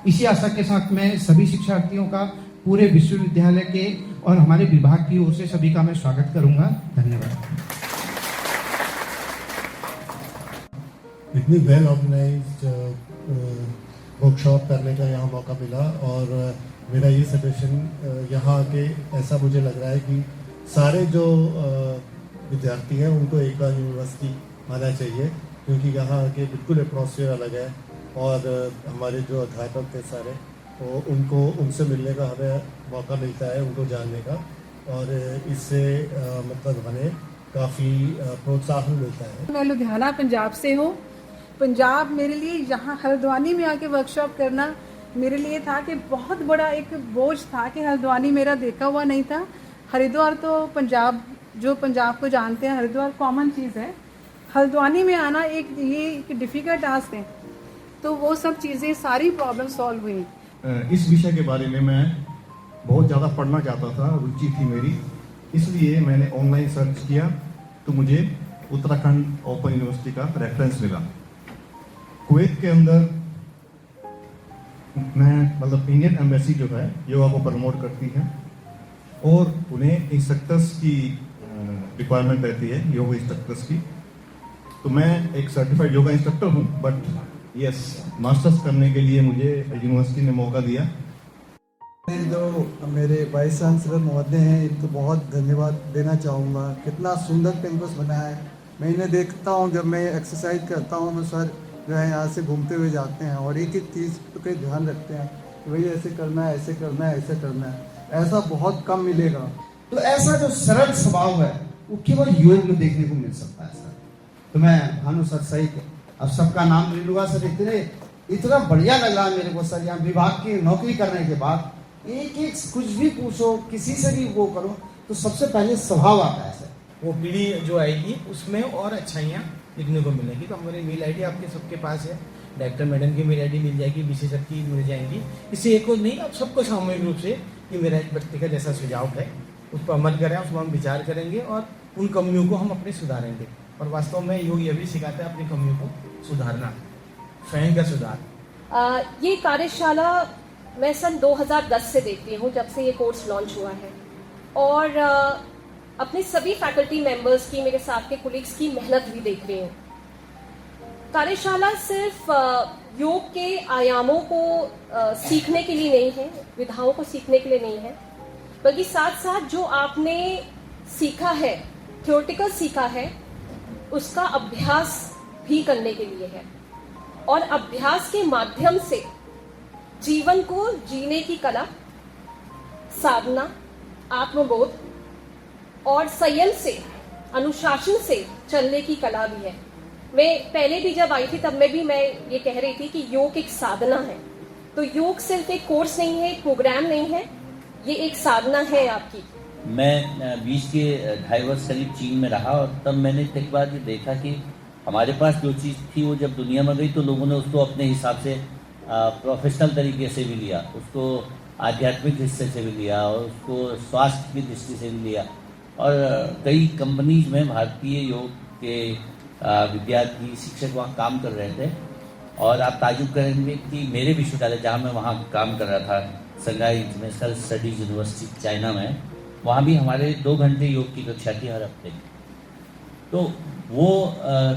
इसी आशा के साथ मैं सभी शिक्षार्थियों का पूरे विश्वविद्यालय के और हमारे विभाग की ओर से सभी का मैं स्वागत करूंगा। धन्यवाद। इतनी वेल ऑर्गेनाइज्ड वर्कशॉप करने का यहाँ मौका मिला और मेरा ये सजेशन यहाँ आके ऐसा मुझे लग रहा है कि सारे जो विद्यार्थी हैं उनको एक बार यूनिवर्सिटी आना चाहिए, क्योंकि यहाँ आके बिल्कुल एटमॉस्फेयर अलग है और हमारे जो अध्यापक थे सारे तो उनसे मिलने का हमें मौका मिलता है, उनको जानने का, और इससे मतलब हमें काफ़ी प्रोत्साहन मिलता है। मैं लुधियाना पंजाब से हूँ। पंजाब मेरे लिए यहाँ हल्द्वानी में आके वर्कशॉप करना मेरे लिए था कि बहुत बड़ा एक बोझ था कि हल्द्वानी मेरा देखा हुआ नहीं था। हरिद्वार तो पंजाब को जानते हैं, हरिद्वार कॉमन चीज़ है। हल्द्वानी में आना एक डिफ़िकल्ट टास्क है, तो वो सब चीज़ें सारी प्रॉब्लम सॉल्व हुई। इस विषय के बारे में मैं बहुत ज़्यादा पढ़ना चाहता था, रुचि थी मेरी, इसलिए मैंने ऑनलाइन सर्च किया तो मुझे उत्तराखंड ओपन यूनिवर्सिटी का रेफरेंस मिला। कुवैत के अंदर मतलब इंडियन एम्बेसी जो है योगा को प्रमोट करती है और उन्हें इंस्ट्रक्टर्स की रिक्वायरमेंट रहती है, योगा इंस्ट्रक्टर्स की। तो मैं एक सर्टिफाइड योगा इंस्ट्रक्टर हूँ, बट यस, मास्टर्स करने के लिए मुझे यूनिवर्सिटी ने मौका दिया। जो मेरे वाइस चांसलर महोदय हैं, इनको बहुत धन्यवाद देना चाहूँगा। कितना सुंदर कैंपस बना है। मैं इन्हें देखता हूँ, जब मैं एक्सरसाइज करता हूँ तो सर जो है यहाँ से घूमते हुए जाते हैं और एक एक चीज़ पे ध्यान रखते हैं कि भाई ऐसे करना है, ऐसे करना है, ऐसे करना है। ऐसा बहुत कम मिलेगा। तो ऐसा जो सरल स्वभाव है वो केवल योग में देखने को मिल सकता है सर। तो मैं भानु सर सहित अब सबका नाम ले लूँगा सर। इतना बढ़िया लग रहा है मेरे को सर, यहाँ विभाग की नौकरी करने के बाद एक कुछ भी पूछो, किसी से भी वो करो तो सबसे पहले स्वभाव आता है सर। वो पीढ़ी जो आएगी उसमें और अच्छाइयाँ दिखने को मिलेगी। तो हमारी मेल आईडी आपके सबके पास है, डायरेक्टर मैडम की मेल आईडी मिल जाएगी, विशेष सर की मिल जाएंगी। इससे एक और नहीं, आप सबको सामूहिक रूप से कि मेरा एक व्यक्तिगत जैसा सुझाव है उस पर अमल करें, उस पर हम विचार करेंगे और उन कमियों को हम अपने सुधारेंगे। और वास्तव में योग ये भी सिखाता है अपनी कमियों को सुधारना, स्वयं का सुधार। ये कार्यशाला मैं सन 2010 से देखती हूँ, जब से ये कोर्स लॉन्च हुआ है, और अपने सभी फैकल्टी मेंबर्स की, मेरे साथ के कोलीग्स की मेहनत भी देख रही हूँ। कार्यशाला सिर्फ योग के आयामों को सीखने के लिए नहीं है, विधाओं को सीखने के लिए नहीं है, बल्कि साथ साथ जो आपने सीखा है, थ्योरेटिकल सीखा है, उसका अभ्यास भी करने के लिए है। और अभ्यास के माध्यम से जीवन को जीने की कला, साधना, आत्मबोध और संयम से, अनुशासन से चलने की कला भी है। मैं पहले भी जब आई थी तब मैं ये कह रही थी कि योग एक साधना है। तो योग सिर्फ एक कोर्स नहीं है, एक प्रोग्राम नहीं है, ये एक साधना है आपकी। मैं 20 के 2.5 वर्ष करीब चीन में रहा और तब मैंने एक बार ये देखा कि हमारे पास जो चीज़ थी वो जब दुनिया में गई तो लोगों ने उसको अपने हिसाब से प्रोफेशनल तरीके से भी लिया, उसको आध्यात्मिक हिस्से से भी लिया और उसको स्वास्थ्य की दृष्टि से भी लिया। और कई कंपनीज में भारतीय योग के विद्यार्थी, शिक्षक वहाँ काम कर रहे थे। और आप ताजुब करेंगे कि मेरे विश्वविद्यालय जहाँ मैं वहाँ काम कर रहा था, संघाई इंटरनेशनल स्टडीज यूनिवर्सिटी चाइना में, वहाँ भी हमारे 2 घंटे योग की कक्षा थी हर हफ्ते। तो वो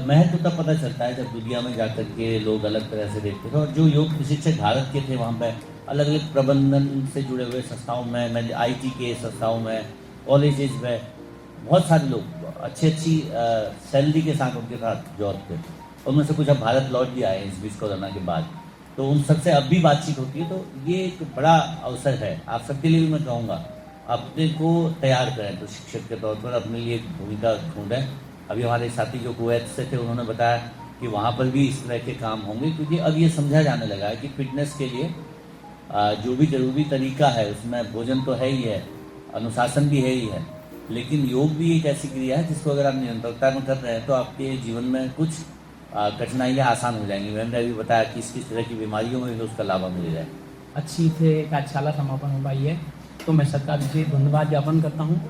महत्व तब पता चलता है जब दुनिया में जाकर के लोग अलग तरह से देखते थे। और जो योग प्रशिक्षक भारत के थे वहाँ पे अलग अलग प्रबंधन से जुड़े हुए संस्थाओं में, मैं IT के संस्थाओं में, कॉलेजेस में, बहुत सारे लोग अच्छी सैलरी के साथ उनके साथ जॉब थे। उनमें से कुछ अब भारत लौट भी आए इस बीच कोरोना के बाद, तो उन सबसे अब भी बातचीत होती है। तो ये एक बड़ा अवसर है आप सबके लिए भी। मैं कहूँगा अपने को तैयार करें, तो शिक्षक के तौर पर अपने लिए एक भूमिका ढूंढें। अभी हमारे साथी जो कुवैत से थे उन्होंने बताया कि वहाँ पर भी इस तरह के काम होंगे, क्योंकि अब ये समझा जाने लगा है कि फिटनेस के लिए जो भी जरूरी तरीका है उसमें भोजन तो है ही है, अनुशासन भी है ही है, लेकिन योग भी एक ऐसी क्रिया है जिसको अगर आप निरंतरता में कर रहे हैं तो आपके जीवन में कुछ कठिनाइयाँ आसान हो जाएंगी। मैंने अभी बताया कि किस तरह की बीमारियों में भी उसका लाभ मिल जाए। अच्छी थे कार्यशाला समापन हो पाई है, तो मैं सरकार से धन्यवाद ज्ञापन करता हूँ।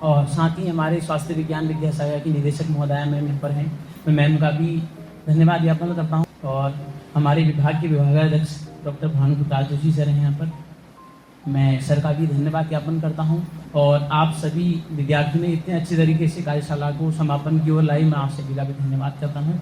और साथ ही हमारे स्वास्थ्य विज्ञान विद्यासागर की निदेशक महोदया मैम यहाँ पर हैं, मैं मैम का भी धन्यवाद ज्ञापन करता हूँ। और हमारे विभाग के विभागाध्यक्ष डॉक्टर भानु प्रकाश जोशी सर हैं यहाँ पर। मैं सर का भी धन्यवाद ज्ञापन करता हूँ और आप सभी विद्यार्थियों ने इतने अच्छे तरीके से कार्यशाला को समापन की ओर लाई। मैं आप सभी का भी धन्यवाद करता हूँ।